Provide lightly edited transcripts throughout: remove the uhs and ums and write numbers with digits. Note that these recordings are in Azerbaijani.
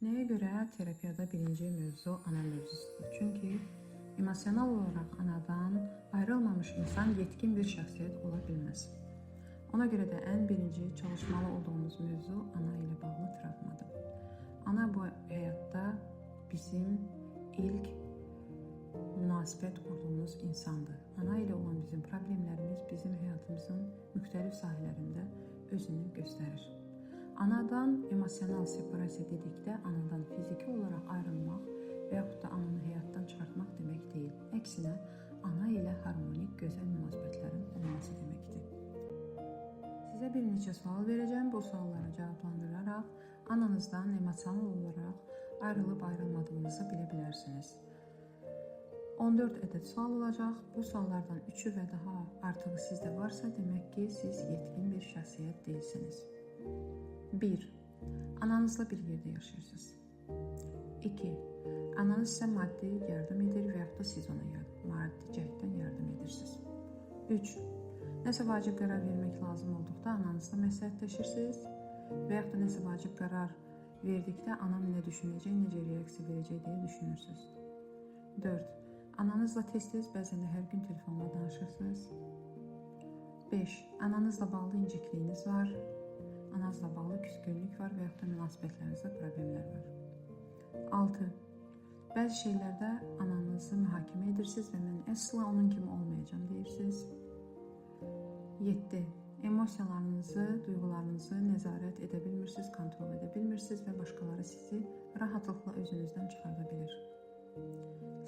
Nəyə görə terapiyada birinci mövzu ana mövzusudur? Çünki emosional olaraq anadan ayrılmamış insan yetkin bir şəxsiyyət ola bilməz. Ona görə də ən birinci çalışmalı olduğumuz mövzu ana ilə bağlı travmadır. Ana bu həyatda bizim ilk münasibət qurduğumuz insandır. Ana ilə olan bizim problemlərimiz bizim həyatımızın müxtəlif sahələrində özünü göstərir. Anadan emosional separasiya dedikdə anadan fiziki olaraq ayrılmaq və yaxud da ananı həyatdan çıxartmaq demək deyil. Əksinə, ana ilə harmonik, gözəl münasibətlərin olması deməkdir. Sizə bir neçə sual verəcəm. Bu suallara cavablandıraraq ananızdan emosional olaraq ayrılıb ayrılmadığınızı bilə bilərsiniz. 14 ədəd sual olacaq. Bu suallardan 3-ü və daha artığı sizdə varsa, demək ki, siz yetkin bir şəxsiyyət deyilsiniz. 1. Ananızla bir yerdə yaşayırsınız. 2. Ananız sizə maddi yardım edir və yaxud da siz ona maddi cəhətdən yardım edirsiniz. 3. Nəsə vacib qərar vermək lazım olduqda ananızla məsləhətləşirsiniz və yaxud da nəsə vacib qərar verdikdə anam nə düşünəcək, necə reaksiya verəcək deyə düşünürsünüz. 4. Ananızla tez-tez, bəzən də hər gün telefonla danışırsınız. 5. Ananızla bağlı incikliyiniz var. Ananızla bağlı küskünlük var və yaxud da münasibətlərinizdə problemlər var. 6. Bəzi şeylərdə ananızı mühakimə edirsiniz və mən əsla onun kimi olmayacağım deyirsiniz. 7. Emosiyalarınızı, duyğularınızı nəzarət edə bilmirsiniz, kontrol edə bilmirsiniz və başqaları sizi rahatlıqla özünüzdən çıxarda bilir.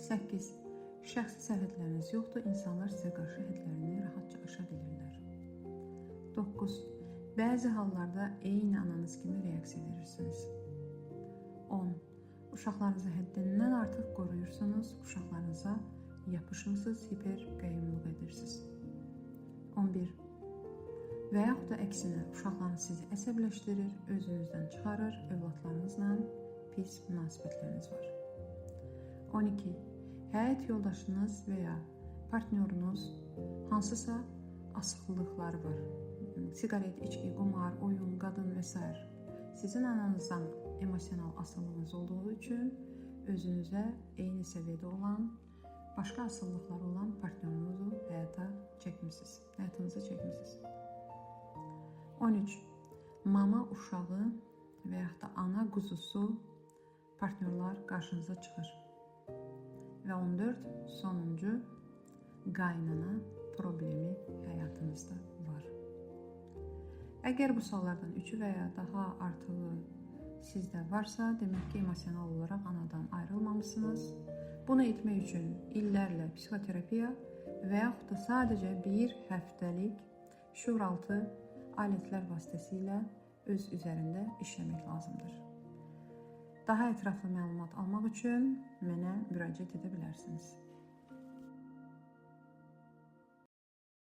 8. Şəxsi sərhədləriniz yoxdur, insanlar sizə qarşı hədlərini rahatca aşa bilirlər. 9. Bəzi hallarda eyni ananız kimi reaksiya verirsiniz. 10. Uşaqlarınızı həddindən artıq qoruyursunuz, uşaqlarınıza yapışmısınız, hiperqəyyumluq edirsiniz. 11. Və yaxud da əksinə, uşaqlarınız sizi əsəbləşdirir, özünüzdən çıxarır, övladlarınızla pis münasibətləriniz var. 12. Həyat yoldaşınız və ya partnyorunuz hansısa asıqlıqları var. Sigaret, içki, qumar, oyun, qadın və s. Sizin ananızdan emosional asıllığınız olduğu üçün özünüzə eyni səviyyədə olan, başqa asıllıqları olan partnyorunuzu həyatınıza çəkmişsiniz. 13. Mama uşağı və yaxud da ana quzusu partnyorlar qarşınıza çıxır. Və 14. Sonuncu, qaynana problemi həyatınızda var. Əgər bu suallardan 3-ü və ya daha artığı sizdə varsa, demək ki, emosional olaraq anadan ayrılmamışsınız. Bunu etmək üçün illərlə psixoterapiya və yaxud da sadəcə bir həftəlik şuuraltı alətlər vasitəsilə öz üzərində işləmək lazımdır. Daha ətraflı məlumat almaq üçün mənə müraciət edə bilərsiniz.